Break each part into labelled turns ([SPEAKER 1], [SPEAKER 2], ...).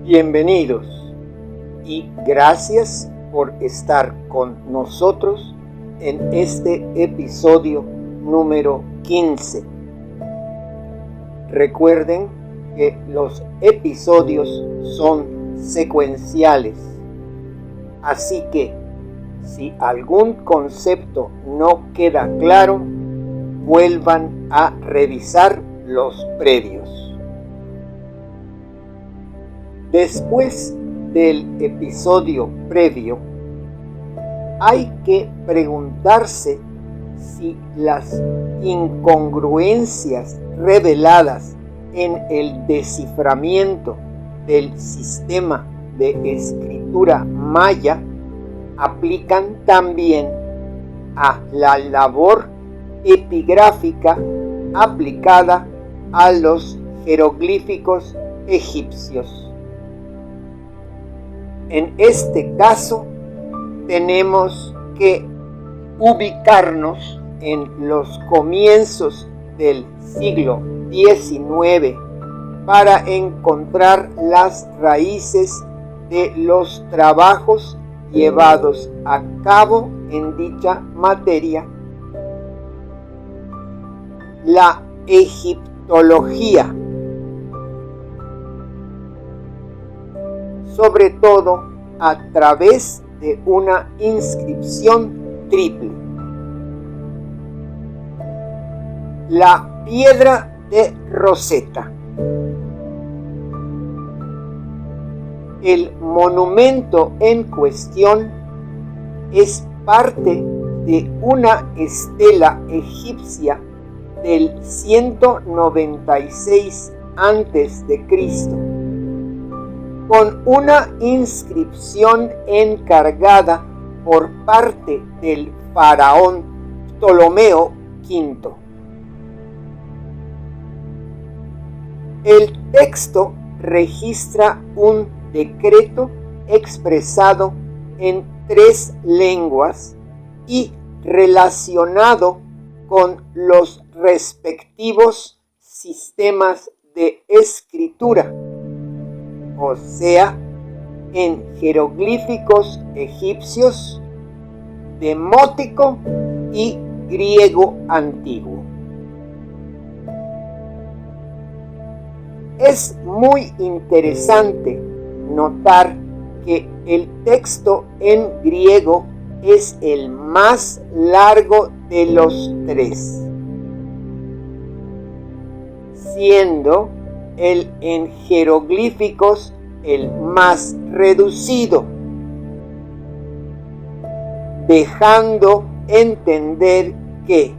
[SPEAKER 1] Bienvenidos y gracias por estar con nosotros en este episodio número 15. Recuerden que los episodios son secuenciales, así que si algún concepto no queda claro, vuelvan a revisar los previos. Después del episodio previo, hay que preguntarse si las incongruencias reveladas en el desciframiento del sistema de escritura maya aplican también a la labor epigráfica aplicada a los jeroglíficos egipcios. En este caso, tenemos que ubicarnos en los comienzos del siglo XIX para encontrar las raíces de los trabajos llevados a cabo en dicha materia. La egiptología, sobre todo a través de una inscripción triple. La piedra de Rosetta. El monumento en cuestión es parte de una estela egipcia del 196 a.C., con una inscripción encargada por parte del faraón Ptolomeo V. El texto registra un decreto expresado en 3 lenguas y relacionado con los respectivos sistemas de escritura, o sea, en jeroglíficos egipcios, demótico y griego antiguo. Es muy interesante notar que el texto en griego es el más largo de los 3, siendo el en jeroglíficos el más reducido, dejando entender que,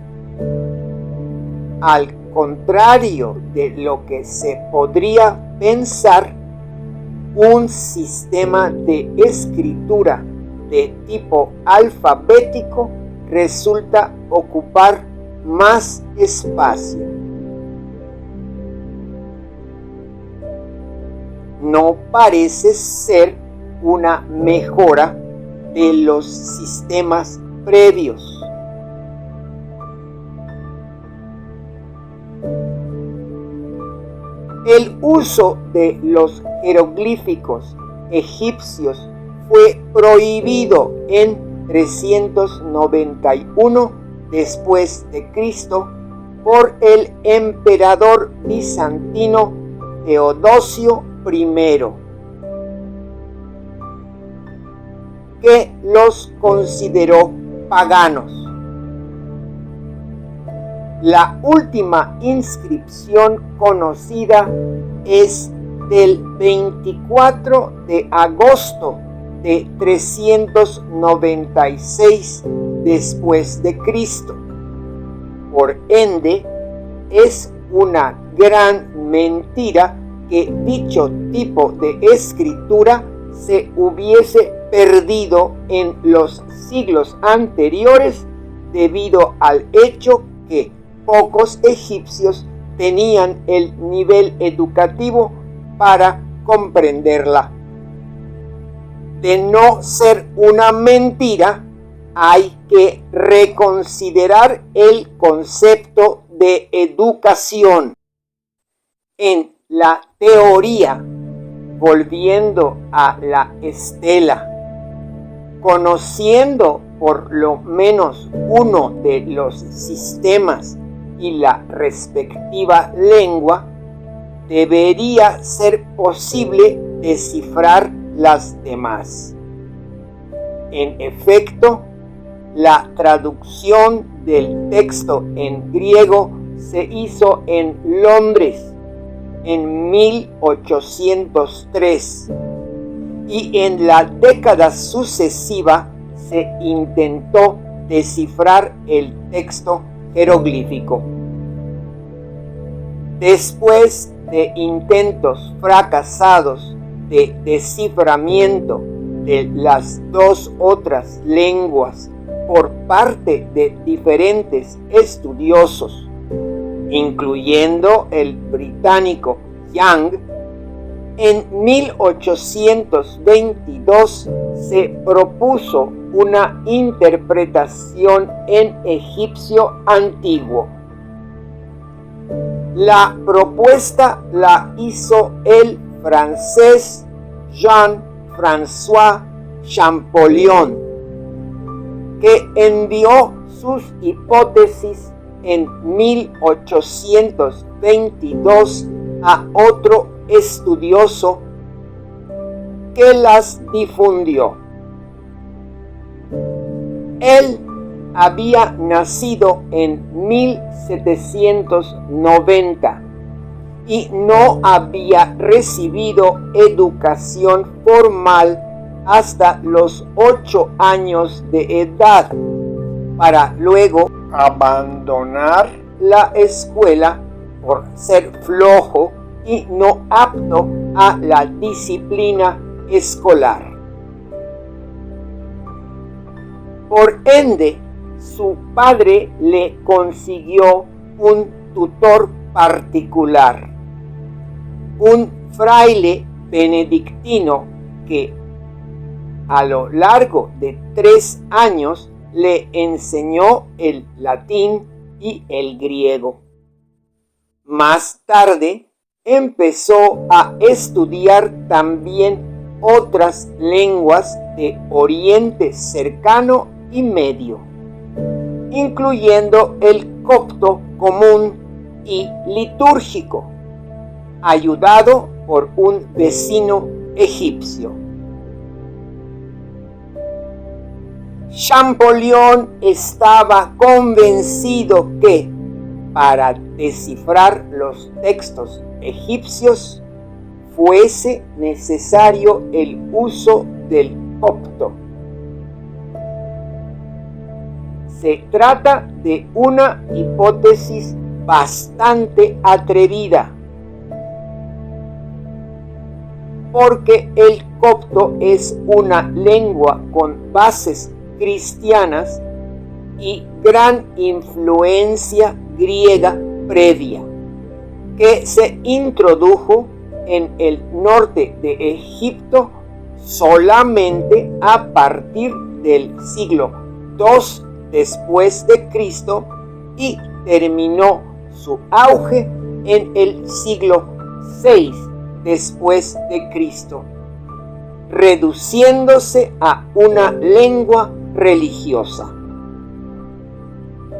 [SPEAKER 1] al contrario de lo que se podría pensar, un sistema de escritura de tipo alfabético resulta ocupar más espacio. No parece ser una mejora de los sistemas previos. El uso de los jeroglíficos egipcios fue prohibido en 391 después de Cristo por el emperador bizantino Teodosio I, que los consideró paganos. La última inscripción conocida es del 24 de agosto de 396 después de Cristo. Por ende, es una gran mentira que dicho tipo de escritura se hubiese perdido en los siglos anteriores debido al hecho que pocos egipcios tenían el nivel educativo para comprenderla. De no ser una mentira, hay que reconsiderar el concepto de educación. En la teoría volviendo a la estela, conociendo por lo menos uno de los sistemas y la respectiva lengua, debería ser posible descifrar las demás. En efecto, la traducción del texto en griego se hizo en Londres en 1803 y en la década sucesiva se intentó descifrar el texto jeroglífico. Después de intentos fracasados de desciframiento de las dos otras lenguas por parte de diferentes estudiosos, incluyendo el británico Young, en 1822 se propuso una interpretación en egipcio antiguo. La propuesta la hizo el francés Jean-François Champollion, que envió sus hipótesis en 1822 a otro estudioso que las difundió. Él había nacido en 1790 y no había recibido educación formal hasta los 8 años de edad, para luego abandonar la escuela por ser flojo y no apto a la disciplina escolar. Por ende, su padre le consiguió un tutor particular, un fraile benedictino que a lo largo de 3 años le enseñó el latín y el griego. Más tarde empezó a estudiar también otras lenguas de Oriente Cercano y Medio, incluyendo el copto común y litúrgico, ayudado por un vecino egipcio. Champollion estaba convencido que, para descifrar los textos egipcios, fuese necesario el uso del copto. Se trata de una hipótesis bastante atrevida, porque el copto es una lengua con bases cristianas y gran influencia griega previa, que se introdujo en el norte de Egipto solamente a partir del siglo II después de Cristo y terminó su auge en el siglo VI después de Cristo, reduciéndose a una lengua religiosa.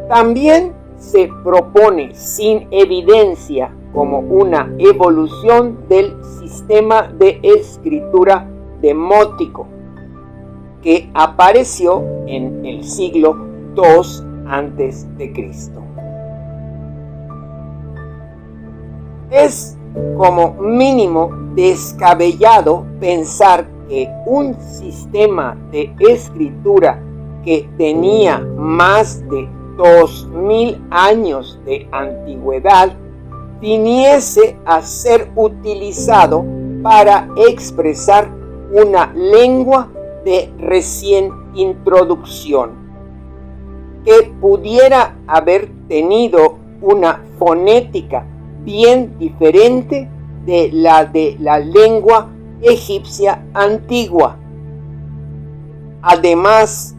[SPEAKER 1] También se propone sin evidencia como una evolución del sistema de escritura demótico que apareció en el siglo II antes de Cristo. Es como mínimo descabellado pensar que un sistema de escritura que tenía más de 2000 años de antigüedad viniese a ser utilizado para expresar una lengua de recién introducción, que pudiera haber tenido una fonética bien diferente de la lengua egipcia antigua. Además,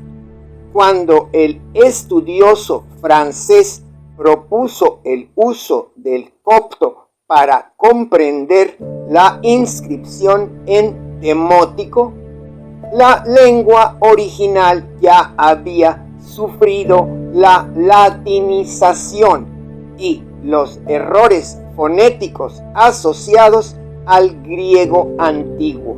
[SPEAKER 1] cuando el estudioso francés propuso el uso del copto para comprender la inscripción en demótico, la lengua original ya había sufrido la latinización y los errores fonéticos asociados al griego antiguo.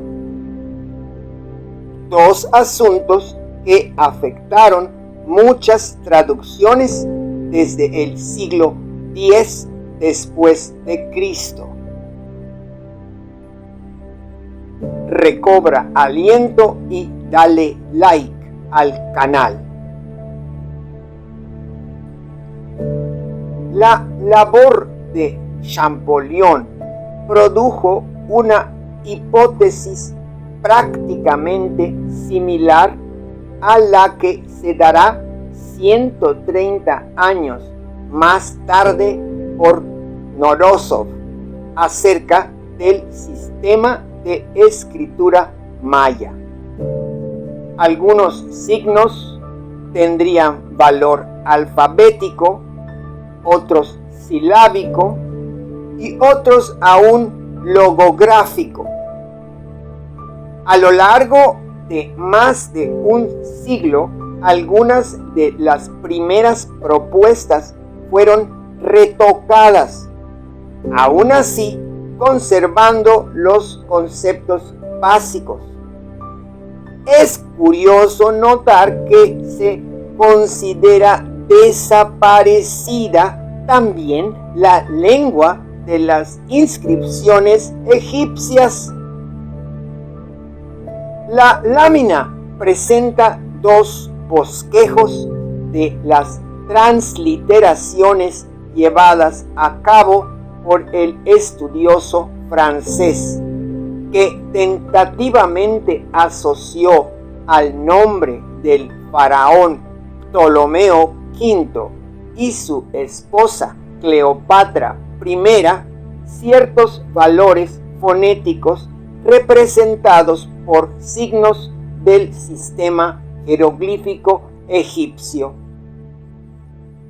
[SPEAKER 1] Dos asuntos que afectaron muchas traducciones desde el siglo X después de Cristo. Recobra aliento y dale like al canal. La labor de Champollion produjo una hipótesis prácticamente similar a la que se dará 130 años más tarde por Knorosov acerca del sistema de escritura maya. Algunos signos tendrían valor alfabético, otros silábico y otros aún logográfico. A lo largo de más de un siglo, algunas de las primeras propuestas fueron retocadas, aún así conservando los conceptos básicos. Es curioso notar que se considera desaparecida también la lengua de las inscripciones egipcias. La lámina presenta dos bosquejos de las transliteraciones llevadas a cabo por el estudioso francés, que tentativamente asoció al nombre del faraón Ptolomeo V y su esposa Cleopatra I ciertos valores fonéticos representados por signos del sistema jeroglífico egipcio.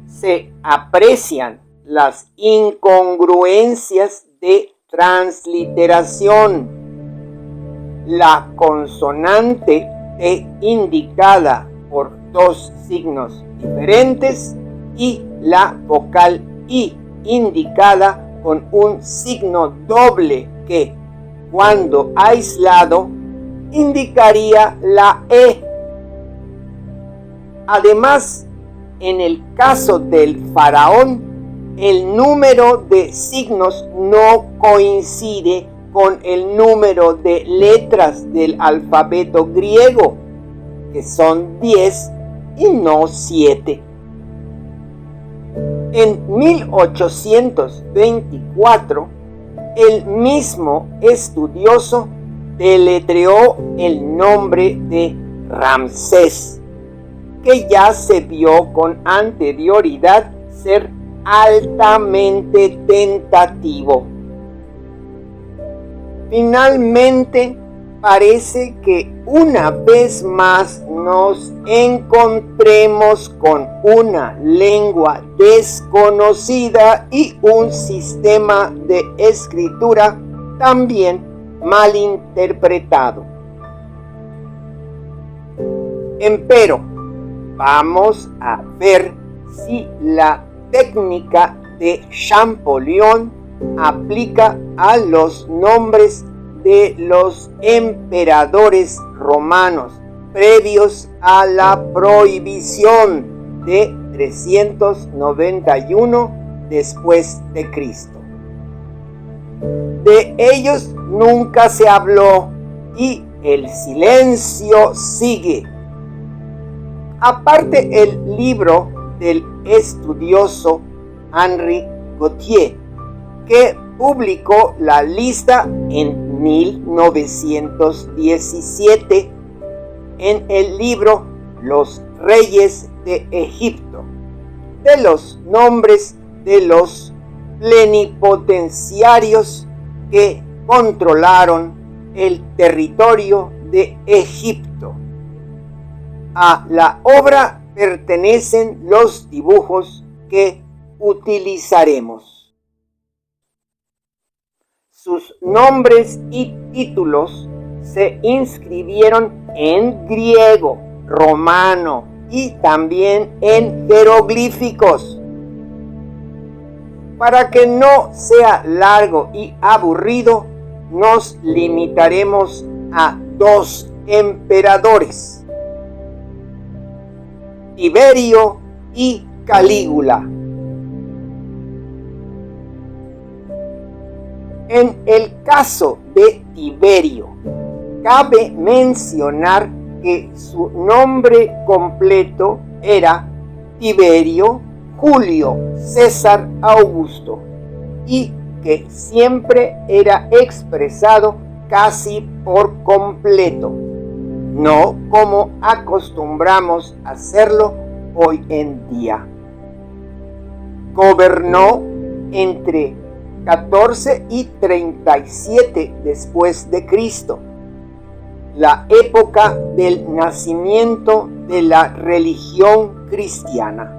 [SPEAKER 1] Se aprecian las incongruencias de transliteración. La consonante T indicada por dos signos diferentes y la vocal I indicada con un signo doble que, cuando aislado, indicaría la E. Además, en el caso del faraón, el número de signos no coincide con el número de letras del alfabeto griego, que son 10 y no 7. En 1824, el mismo estudioso deletreó el nombre de Ramsés, que ya se vio con anterioridad ser altamente tentativo. Finalmente, parece que una vez más nos encontremos con una lengua desconocida y un sistema de escritura también malinterpretado. Empero, vamos a ver si la técnica de Champollion aplica a los nombres de los emperadores romanos previos a la prohibición de 391 después de Cristo. De ellos nunca se habló y el silencio sigue. Aparte el libro del estudioso Henri Gautier, que publicó la lista en 1917 en el libro Los Reyes de Egipto, de los nombres de los plenipotenciarios que controlaron el territorio de Egipto. A la obra pertenecen los dibujos que utilizaremos. sus nombres y títulos se inscribieron en griego, romano y también en jeroglíficos. Para que no sea largo y aburrido, nos limitaremos a 2 emperadores, Tiberio y Calígula. En el caso de Tiberio, cabe mencionar que su nombre completo era Tiberio Julio César Augusto y que siempre era expresado casi por completo, no como acostumbramos hacerlo hoy en día. Gobernó entre 14 y 37 después de Cristo, la época del nacimiento de la religión cristiana.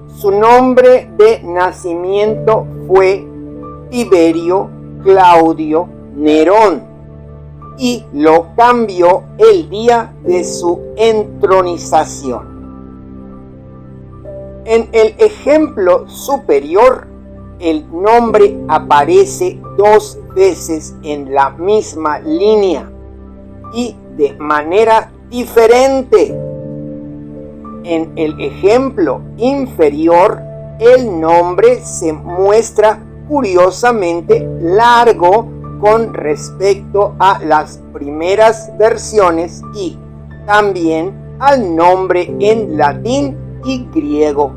[SPEAKER 1] Su nombre de nacimiento fue Tiberio Claudio Nerón y lo cambió el día de su entronización. En el ejemplo superior, el nombre aparece 2 veces en la misma línea y de manera diferente. En el ejemplo inferior, el nombre se muestra curiosamente largo con respecto a las primeras versiones y también al nombre en latín y griego.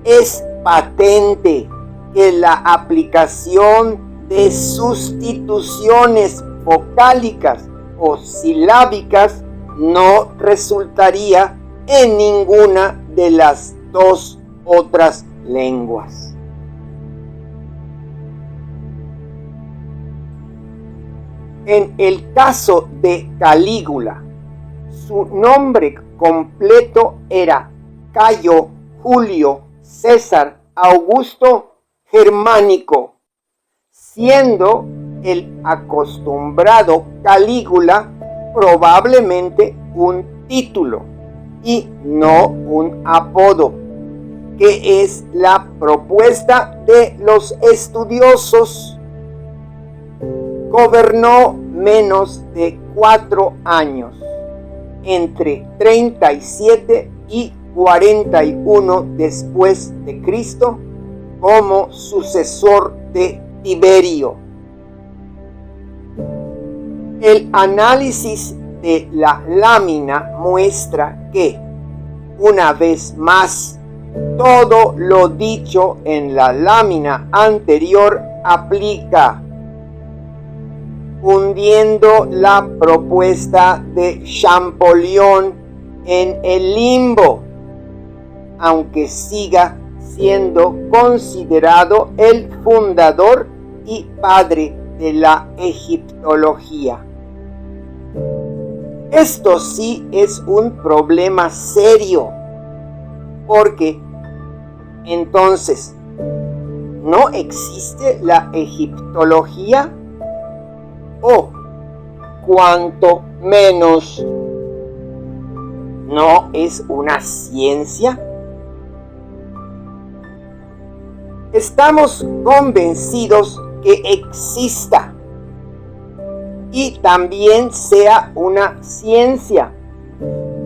[SPEAKER 1] Es patente que la aplicación de sustituciones vocálicas o silábicas no resultaría en ninguna de las 2 otras lenguas. En el caso de Calígula, su nombre completo era Cayo Julio César Augusto Germánico, siendo el acostumbrado Calígula probablemente un título y no un apodo, que es la propuesta de los estudiosos. Gobernó menos de 4 años, entre 37 y 41 después de Cristo, como sucesor de Tiberio. El análisis de la lámina muestra que, una vez más, todo lo dicho en la lámina anterior aplica, hundiendo la propuesta de Champollion en el limbo, aunque siga siendo considerado el fundador y padre de la egiptología. Esto sí es un problema serio, porque entonces, ¿no existe la egiptología? O, cuanto menos, ¿no es una ciencia? Estamos convencidos que exista y también sea una ciencia,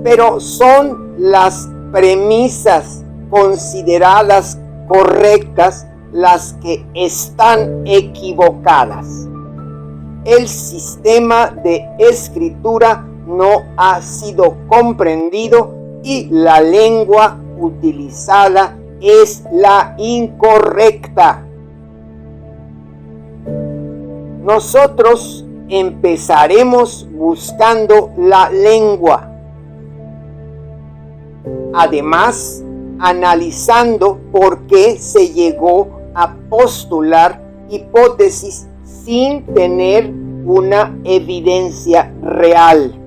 [SPEAKER 1] pero son las premisas consideradas correctas las que están equivocadas. El sistema de escritura no ha sido comprendido y la lengua utilizada es la incorrecta. Nosotros empezaremos buscando la lengua. Además, analizando por qué se llegó a postular hipótesis sin tener una evidencia real.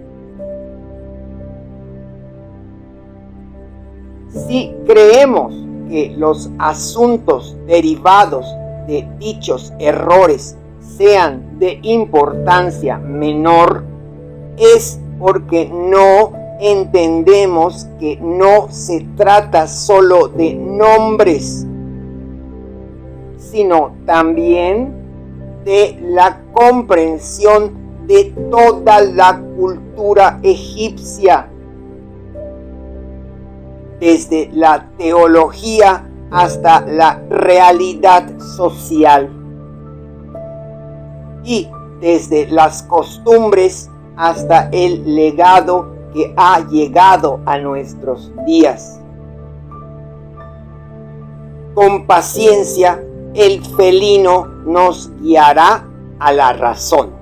[SPEAKER 1] Si creemos que los asuntos derivados de dichos errores sean de importancia menor, es porque no entendemos que no se trata solo de nombres, sino también de la comprensión de toda la cultura egipcia, desde la teología hasta la realidad social, y desde las costumbres hasta el legado que ha llegado a nuestros días. Con paciencia, el felino nos guiará a la razón.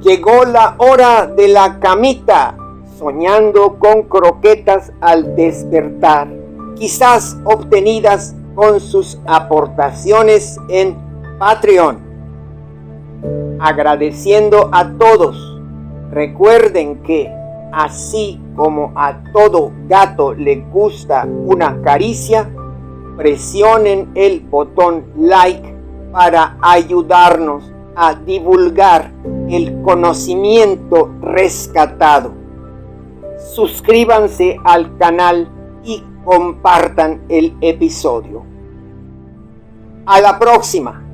[SPEAKER 1] Llegó la hora de la camita, soñando con croquetas al despertar, quizás obtenidas con sus aportaciones en Patreon. Agradeciendo a todos, recuerden que así como a todo gato le gusta una caricia, presionen el botón like para ayudarnos a divulgar el conocimiento rescatado. Suscríbanse al canal y compartan el episodio. A la próxima.